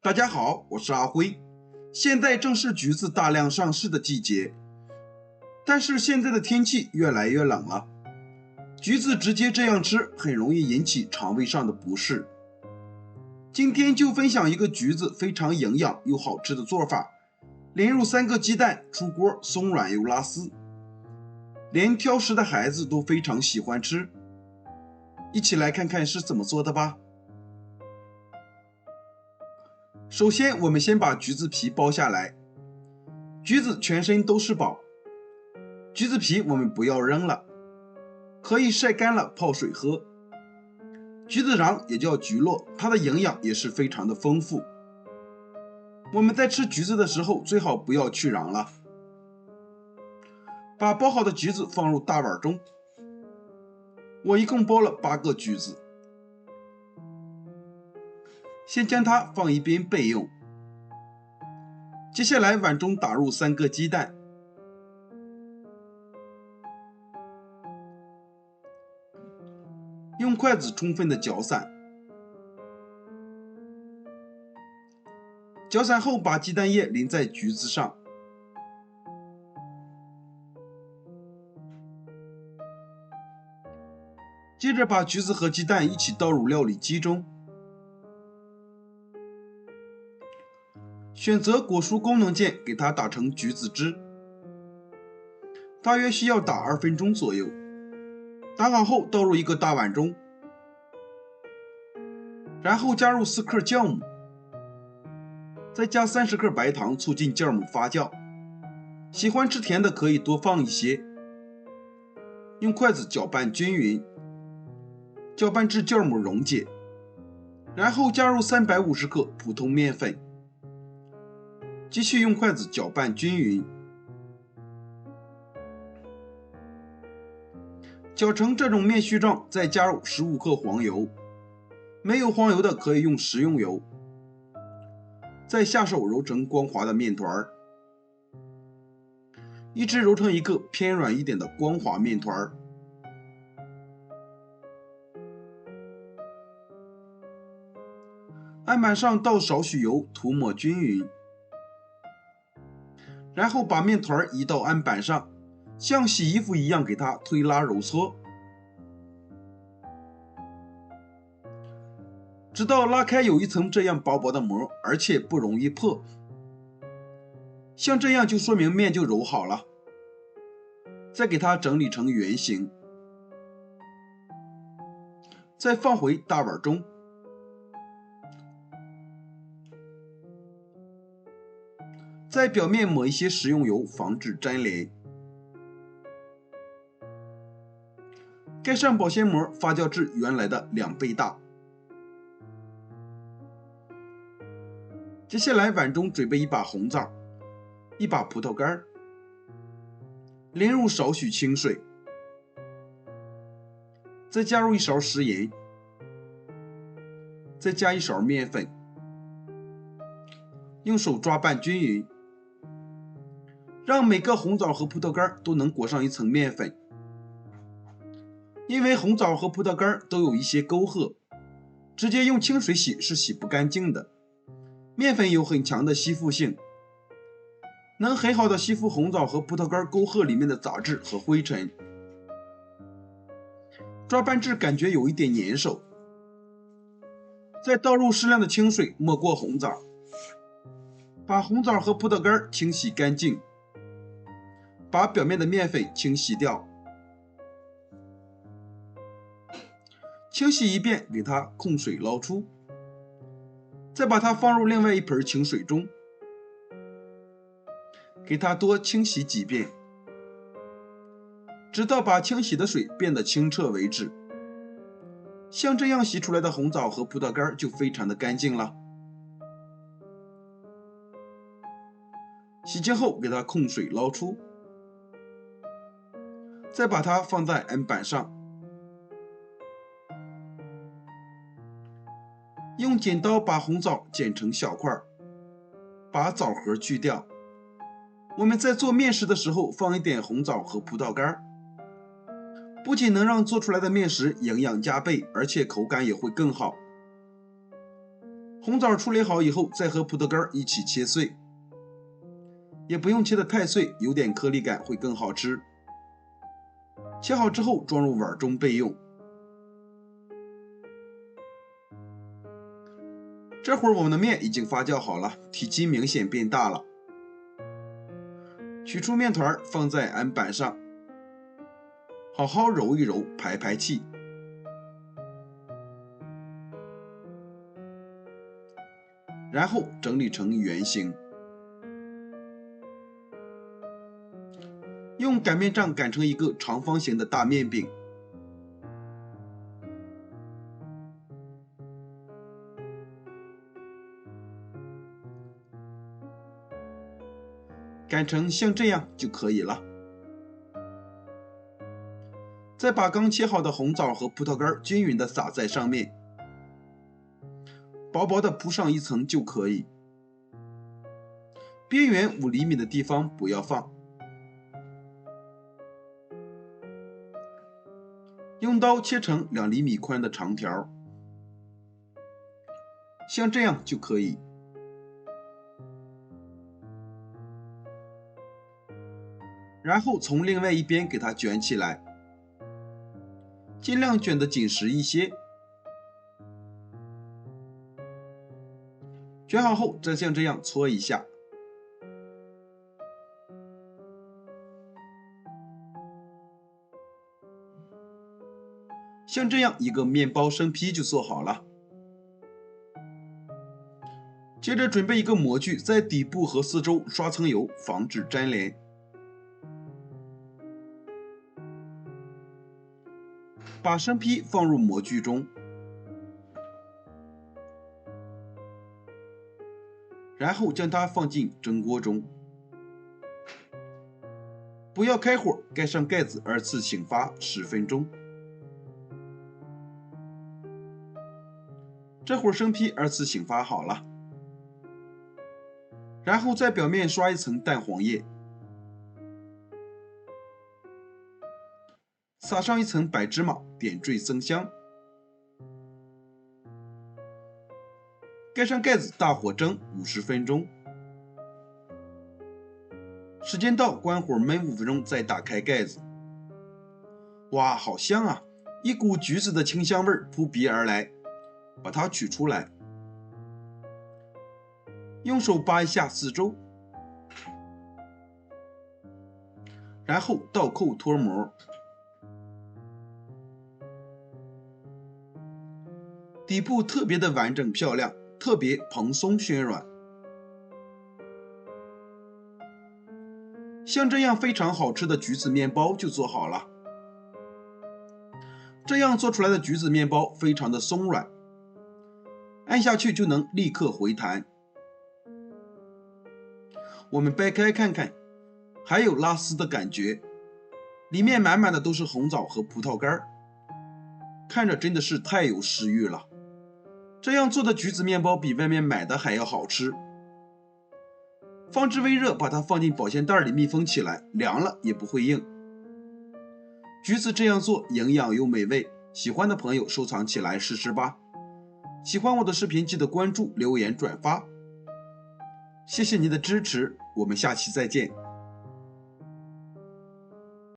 大家好，我是阿辉。现在正是橘子大量上市的季节，但是现在的天气越来越冷了，橘子直接这样吃很容易引起肠胃上的不适。今天就分享一个橘子非常营养又好吃的做法，连入3个鸡蛋，出锅松软又拉丝，连挑食的孩子都非常喜欢吃。一起来看看是怎么做的吧。首先，我们先把橘子皮剥下来。橘子全身都是宝，橘子皮我们不要扔了，可以晒干了泡水喝。橘子瓤也叫橘络，它的营养也是非常的丰富。我们在吃橘子的时候，最好不要去瓤了。把剥好的橘子放入大碗中，我一共剥了8个橘子。先将它放一边备用。接下来碗中打入3个鸡蛋，用筷子充分的搅散。搅散后，把鸡蛋液淋在橘子上，接着把橘子和鸡蛋一起倒入料理机中。选择果蔬功能键，给它打成橘子汁，大约需要打2分钟左右。打好后倒入一个大碗中，然后加入4克酵母，再加30克白糖，促进酵母发酵。喜欢吃甜的可以多放一些。用筷子搅拌均匀，搅拌至酵母溶解，然后加入350克普通面粉。继续用筷子搅拌均匀，搅成这种面絮状，再加入15克黄油，没有黄油的可以用食用油，再下手揉成光滑的面团，一直揉成一个偏软一点的光滑面团。案板上倒少许油，涂抹均匀。然后把面团移到案板上，像洗衣服一样给它推拉揉搓，直到拉开有一层这样薄薄的膜，而且不容易破。像这样就说明面就揉好了。再给它整理成圆形，再放回大碗中。在表面抹一些食用油，防止粘连。盖上保鲜膜，发酵至原来的2倍大。接下来碗中准备一把红枣，一把葡萄干，淋入少许清水，再加入1勺食盐，再加1勺面粉，用手抓拌均匀。让每个红枣和葡萄干都能裹上一层面粉，因为红枣和葡萄干都有一些沟壑，直接用清水洗是洗不干净的。面粉有很强的吸附性，能很好的吸附红枣和葡萄干沟壑里面的杂质和灰尘。抓拌至感觉有一点粘手，再倒入适量的清水没过红枣，把红枣和葡萄干清洗干净。把表面的面粉清洗掉，清洗一遍，给它控水捞出，再把它放入另外一盆清水中，给它多清洗几遍，直到把清洗的水变得清澈为止。像这样洗出来的红枣和葡萄干就非常的干净了。洗净后给它控水捞出，再把它放在案板上，用剪刀把红枣剪成小块，把枣核去掉。我们在做面食的时候放一点红枣和葡萄干，不仅能让做出来的面食营养加倍，而且口感也会更好。红枣处理好以后，再和葡萄干一起切碎，也不用切得太碎，有点颗粒感会更好吃。切好之后装入碗中备用。这会儿我们的面已经发酵好了，体积明显变大了。取出面团放在案板上，好好揉一揉，排排气。然后整理成圆形，用擀面杖擀成一个长方形的大面饼。擀成像这样就可以了。再把刚切好的红枣和葡萄干均匀地撒在上面，薄薄的铺上一层就可以。边缘5厘米的地方不要放。用刀切成2厘米宽的长条，像这样就可以。然后从另外一边给它卷起来，尽量卷得紧实一些。卷好后再像这样搓一下，像这样一个面包生坯就做好了。接着准备一个模具，在底部和四周刷层油，防止粘连。把生坯放入模具中，然后将它放进蒸锅中，不要开火，盖上盖子，2次醒发10分钟。这会儿生坯2次醒发好了，然后在表面刷一层蛋黄液，撒上一层白芝麻，点缀增香。盖上盖子，大火蒸50分钟。时间到，关火焖5分钟，再打开盖子。哇，好香啊！一股橘子的清香味扑鼻而来。把它取出来，用手扒一下四周，然后倒扣脱模。底部特别的完整漂亮，特别蓬松暄软。像这样非常好吃的橘子面包就做好了。这样做出来的橘子面包非常的松软，按下去就能立刻回弹。我们掰开看看，还有拉丝的感觉，里面满满的都是红枣和葡萄干，看着真的是太有食欲了。这样做的橘子面包比外面买的还要好吃。放置微热，把它放进保鲜袋里密封起来，凉了也不会硬。橘子这样做营养又美味，喜欢的朋友收藏起来试试吧。喜欢我的视频记得关注、留言、转发，谢谢您的支持，我们下期再见。